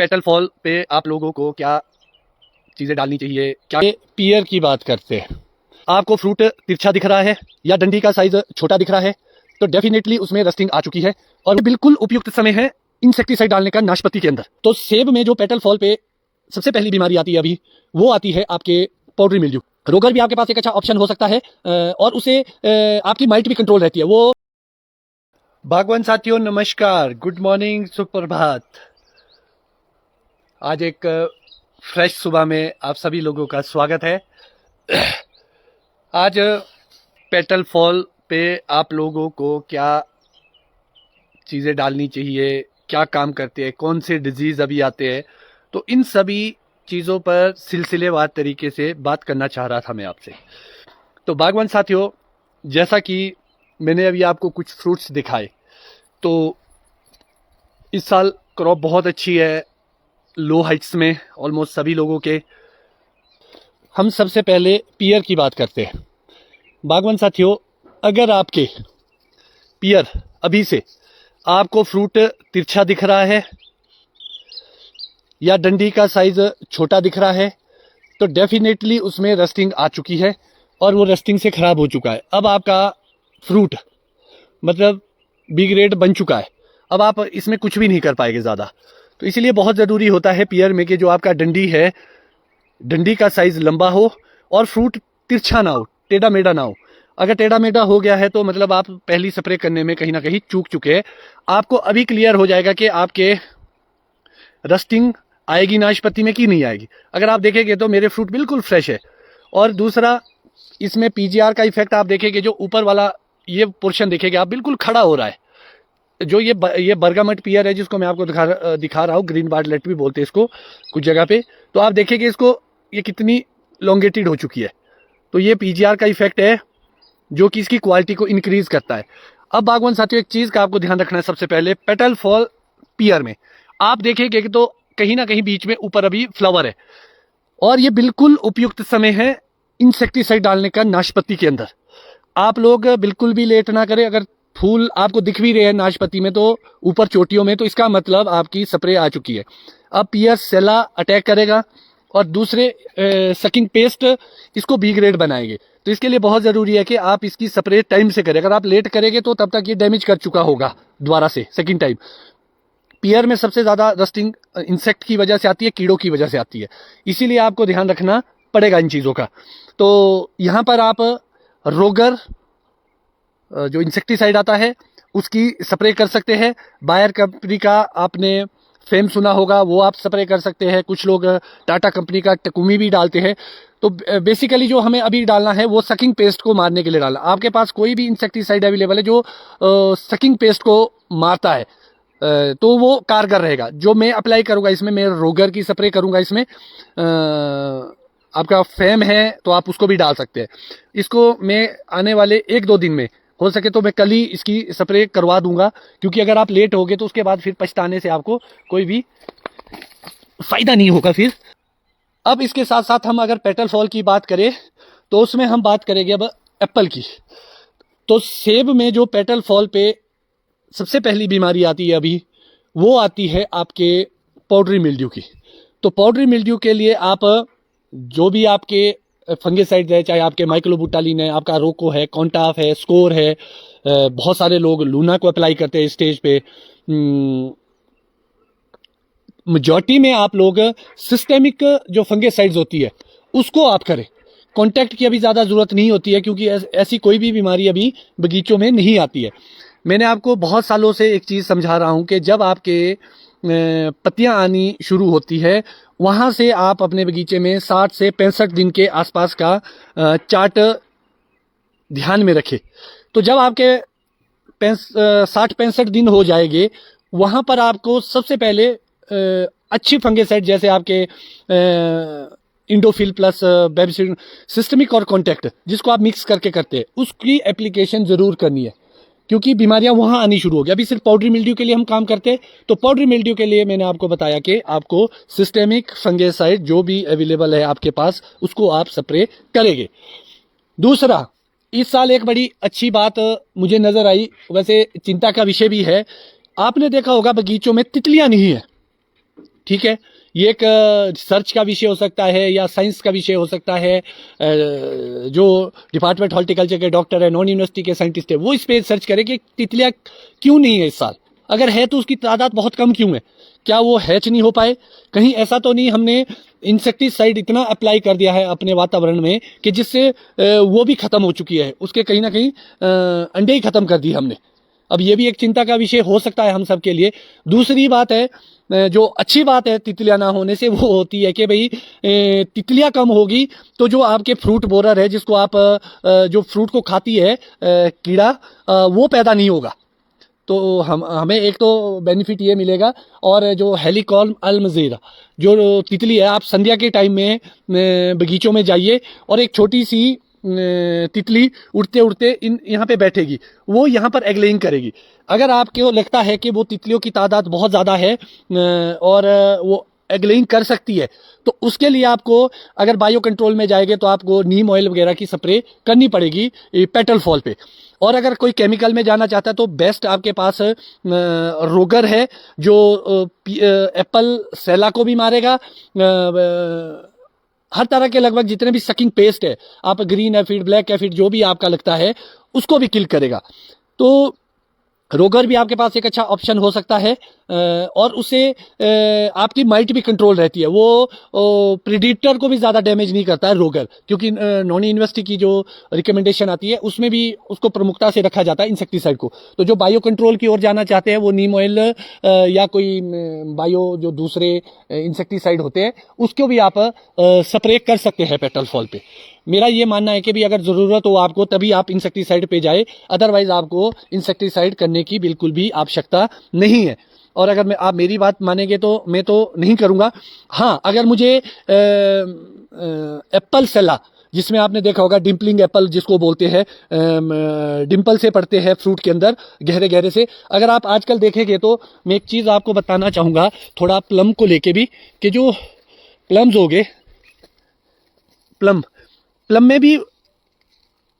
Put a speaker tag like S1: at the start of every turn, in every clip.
S1: Petal fall पे आप लोगों को क्या चीजें डालनी चाहिए, क्या
S2: पियर की बात करते हैं।
S1: आपको फ्रूट तिरछा दिख रहा है या डंडी का साइज छोटा दिख रहा है तो डेफिनेटली उसमें रस्टिंग आ चुकी है और बिल्कुल उपयुक्त समय है इंसेक्टिसाइड डालने का नाशपाती के अंदर। तो सेब में जो पेटल फॉल पे सबसे पहली बीमारी आती है अभी, वो आती है आपके पाउडरी मिल्ड्यू। रोगर भी आपके पास एक अच्छा ऑप्शन हो सकता है और उसे आपकी माइट भी कंट्रोल रहती है वो।
S2: बागवान साथियों नमस्कार, गुड मॉर्निंग, सुप्रभात।
S1: आज एक फ्रेश सुबह में आप सभी लोगों का स्वागत है। आज पेटल फॉल पे आप लोगों को क्या चीज़ें डालनी चाहिए, क्या काम करते हैं, कौन से डिजीज़ अभी आते हैं, तो इन सभी चीज़ों पर सिलसिलेवार तरीके से बात करना चाह रहा था मैं आपसे। तो बागवान साथियों, जैसा कि मैंने अभी आपको कुछ फ्रूट्स दिखाए, तो इस साल क्रॉप बहुत अच्छी है लो हाइट्स में ऑलमोस्ट सभी लोगों के।
S2: हम सबसे पहले पियर की बात करते हैं। बागवान साथियों, अगर आपके
S1: पियर अभी से आपको फ्रूट तिरछा दिख रहा है या डंडी का साइज छोटा दिख रहा है तो डेफिनेटली उसमें रस्टिंग आ चुकी है और वो रस्टिंग से खराब हो चुका है। अब आपका फ्रूट मतलब बी ग्रेड बन चुका है, अब आप इसमें कुछ भी नहीं कर पाएंगे ज़्यादा। तो इसलिए बहुत ज़रूरी होता है पियर में कि जो आपका डंडी है, डंडी का साइज लंबा हो और फ्रूट तिरछा ना हो, टेढ़ा मेढ़ा ना हो। अगर टेढ़ा मेढ़ा हो गया है तो मतलब आप पहली स्प्रे करने में कहीं ना कहीं चूक चुके हैं। आपको अभी क्लियर हो जाएगा कि आपके रस्टिंग आएगी नाशपाती में कि नहीं आएगी। अगर आप देखेंगे तो मेरे फ्रूट बिल्कुल फ्रेश है। और दूसरा, इसमें पीजीआर का इफेक्ट आप देखेंगे, जो ऊपर वाला ये पोर्शन देखेंगे आप, बिल्कुल खड़ा हो रहा है। जो ये बर्गामट पियर है जिसको मैं आपको दिखा रहा हूँ, ग्रीन बार्डलेट भी बोलते हैं इसको कुछ जगह पे, तो आप देखेंगे इसको, ये कितनी लॉन्गेटेड हो चुकी है। तो ये पीजीआर का इफेक्ट है जो कि इसकी क्वालिटी को इंक्रीज करता है। अब बागवान साथियों, एक चीज का आपको ध्यान रखना है। सबसे पहले पेटल फॉल पियर में आप देखेंगे कि तो कहीं ना कहीं बीच में ऊपर अभी फ्लावर है और ये बिल्कुल उपयुक्त समय है इंसेक्टिसाइड डालने का नाशपाती के अंदर। आप लोग बिल्कुल भी लेट ना करें। अगर फूल आपको दिख भी रहे हैं नाशपाती में तो ऊपर चोटियों में, तो इसका मतलब आपकी स्प्रे आ चुकी है। अब पियर सेला अटैक करेगा और दूसरे सकिंग पेस्ट इसको बी ग्रेड बनाएंगे। तो इसके लिए बहुत ज़रूरी है कि आप इसकी स्प्रे टाइम से करें। अगर आप लेट करेंगे तो तब तक ये डैमेज कर चुका होगा दोबारा से सेकंड टाइम। पियर में सबसे ज़्यादा रस्टिंग इंसेक्ट की वजह से आती है, कीड़ों की वजह से आती है, इसीलिए आपको ध्यान रखना पड़ेगा इन चीज़ों का। तो यहाँ पर आप रोगर जो इंसेक्टिसाइड आता है उसकी स्प्रे कर सकते हैं। बायर कंपनी का आपने फेम सुना होगा, वो आप स्प्रे कर सकते हैं। कुछ लोग टाटा कंपनी का टकुमी भी डालते हैं। तो बेसिकली जो हमें अभी डालना है वो सकिंग पेस्ट को मारने के लिए डालना। आपके पास कोई भी इंसेक्टिसाइड अवेलेबल है जो सकिंग पेस्ट को मारता है तो वो कारगर रहेगा। जो मैं अप्लाई करूंगा इसमें, मैं रोगर की स्प्रे करूंगा इसमें। आपका फेम है तो आप उसको भी डाल सकते हैं। इसको मैं आने वाले 1-2 दिन में, हो सके तो मैं कल ही इसकी स्प्रे करवा दूंगा, क्योंकि अगर आप लेट हो गए तो उसके बाद फिर पछताने से आपको कोई भी फायदा नहीं होगा फिर। अब इसके साथ साथ हम अगर पेटल फॉल की बात करें तो उसमें हम बात करेंगे अब एप्पल की। तो सेब में जो पेटल फॉल पे सबसे पहली बीमारी आती है अभी, वो आती है आपके पाउडरी मिल्ड्यू की। तो पाउडरी मिल्ड्यू के लिए आप जो भी आपके फंगिसाइड है, चाहे आपके माइक्लोबुटालिन है, आपका रोको है, कॉन्टाफ है, स्कोर है, बहुत सारे लोग लूना को अप्लाई करते हैं स्टेज पे। मेजॉरिटी में आप लोग सिस्टेमिक जो फंगिसाइड्स होती है उसको आप करें। कॉन्टैक्ट की अभी ज़्यादा ज़रूरत नहीं होती है, क्योंकि ऐसी कोई भी बीमारी अभी बगीचों में नहीं आती है। मैंने आपको बहुत सालों से एक चीज़ समझा रहा हूँ कि जब आपके पत्तियां आनी शुरू होती है, वहाँ से आप अपने बगीचे में 60 से 65 दिन के आसपास का चार्ट ध्यान में रखें। तो जब आपके 60-65 दिन हो जाएंगे, वहाँ पर आपको सबसे पहले अच्छी फंगिसाइड जैसे आपके इंडोफिल प्लस बेबिसिड सिस्टमिक और कॉन्टैक्ट, जिसको आप मिक्स करके करते हैं, उसकी एप्लीकेशन ज़रूर करनी है, क्योंकि बीमारियां वहां आनी शुरू हो गई। अभी सिर्फ पाउडरी मिल्ड्यू के लिए हम काम करते हैं, तो पाउडरी मिल्ड्यू के लिए मैंने आपको बताया कि आपको सिस्टेमिक फंगिसाइड जो भी अवेलेबल है आपके पास उसको आप स्प्रे करेंगे। दूसरा, इस साल एक बड़ी अच्छी बात मुझे नजर आई, वैसे चिंता का विषय भी है। आपने देखा होगा बगीचों में तितलियां नहीं है।
S2: ठीक है, ये एक रिसर्च का विषय हो सकता है या साइंस का विषय हो सकता है। जो डिपार्टमेंट हॉर्टिकल्चर के डॉक्टर है, नॉन यूनिवर्सिटी के साइंटिस्ट है, वो इस पे सर्च करें कि तितलियां क्यों नहीं है इस साल, अगर है तो उसकी तादाद बहुत कम क्यों है, क्या वो हैच नहीं हो पाए, कहीं ऐसा तो नहीं हमने इंसेक्टिसाइड इतना अप्लाई कर दिया है अपने वातावरण में कि जिससे वो भी खत्म हो चुकी है, उसके कहीं ना कहीं अंडे ही खत्म कर दिए हमने। अब ये भी एक चिंता का विषय हो सकता है हम सब के लिए। दूसरी बात है, जो अच्छी बात है तितलियां ना होने से, वो होती है कि भाई तितलियां कम होगी तो जो आपके फ्रूट बोरर है, जिसको आप जो फ्रूट को खाती है कीड़ा, वो पैदा नहीं होगा। तो हमें एक तो बेनिफिट ये मिलेगा। और जो हेलिकॉल्म अल्मजीरा जो तितली है, आप संध्या के टाइम में बगीचों में जाइए और एक छोटी सी तितली उड़ते उड़ते यहाँ पे बैठेगी, वो यहाँ पर एग लेइंग करेगी। अगर आपको लगता है कि वो तितलियों की तादाद बहुत ज़्यादा है और वो एग लेइंग कर सकती है, तो उसके लिए आपको अगर बायो कंट्रोल में जाएंगे तो आपको नीम ऑयल वगैरह की स्प्रे करनी पड़ेगी पेटल फॉल पे। और अगर कोई केमिकल में जाना चाहता है तो बेस्ट आपके पास रोगर है, जो एप्पल सेला को भी मारेगा, हर तरह के लगभग जितने भी सकिंग पेस्ट है, आप ग्रीन एफिड, ब्लैक एफिड, जो भी आपका लगता है उसको भी किल करेगा। तो रोगर भी आपके पास एक अच्छा ऑप्शन हो सकता है और उससे आपकी माइट भी कंट्रोल रहती है। वो प्रीडेटर को भी ज़्यादा डैमेज नहीं करता है रोगर, क्योंकि नॉन यूनिवर्सिटी की जो रिकमेंडेशन आती है उसमें भी उसको प्रमुखता से रखा जाता है इंसेक्टिसाइड को। तो जो बायो कंट्रोल की ओर जाना चाहते हैं वो नीम ऑयल या कोई बायो जो दूसरे इंसेक्टिसाइड होते हैं उसको भी आप स्प्रे कर सकते हैं पेटल फॉल पे। मेरा ये मानना है कि भी अगर ज़रूरत हो आपको तभी आप इंसेक्टिसाइड पे जाए, अदरवाइज आपको इंसेक्टिसाइड करने की बिल्कुल भी आवश्यकता नहीं है। और अगर आप मेरी बात मानेंगे तो मैं तो नहीं करूँगा। हाँ, अगर मुझे एप्पल सेला, जिसमें आपने देखा होगा डिम्पलिंग एप्पल जिसको बोलते हैं, डिम्पल से पड़ते हैं फ्रूट के अंदर गहरे गहरे से, अगर आप आजकल देखेंगे तो मैं एक चीज़ आपको बताना चाहूँगा थोड़ा प्लम को लेके भी, कि जो प्लम्स हो गए, प्लम में भी,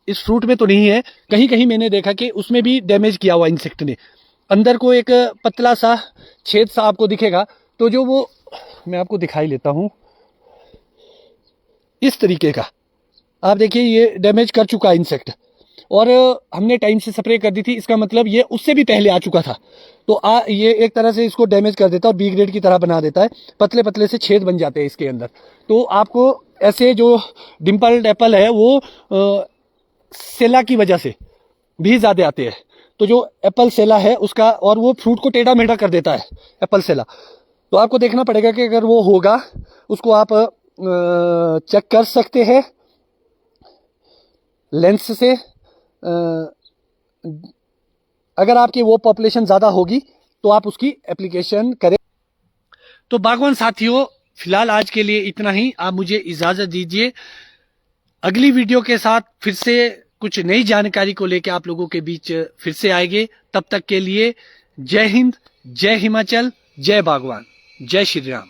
S2: इस फ्रूट में तो नहीं है, कहीं कहीं मैंने देखा कि उसमें भी डैमेज किया हुआ इंसेक्ट ने, अंदर को एक पतला सा छेद सा आपको दिखेगा। तो जो वो मैं आपको दिखाई लेता हूं, इस तरीके का आप देखिए ये डैमेज कर चुका है इंसेक्ट, और हमने टाइम से स्प्रे कर दी थी, इसका मतलब ये उससे भी पहले आ चुका था। तो ये एक तरह से इसको डैमेज कर देता है और बी ग्रेड की तरह बना देता है, पतले पतले से छेद बन जाते हैं इसके अंदर। तो आपको ऐसे जो डिम्पल्ड एप्पल है वो सेला की वजह से भी ज़्यादा आते हैं। तो जो एप्पल सेला है उसका, और वो फ्रूट को टेढ़ा मेढ़ा कर देता है एप्पल सेला, तो आपको देखना पड़ेगा कि अगर वो होगा उसको आप चेक कर सकते हैं लेंस से। अगर आपकी वो पॉपुलेशन ज़्यादा होगी तो आप उसकी एप्लीकेशन करें। तो बागवान साथियों, फिलहाल आज के लिए इतना ही, आप मुझे इजाज़त दीजिए। अगली वीडियो के साथ फिर से कुछ नई जानकारी को लेकर आप लोगों के बीच फिर से आएंगे। तब तक के लिए जय हिंद, जय हिमाचल, जय बागवान, जय श्री राम।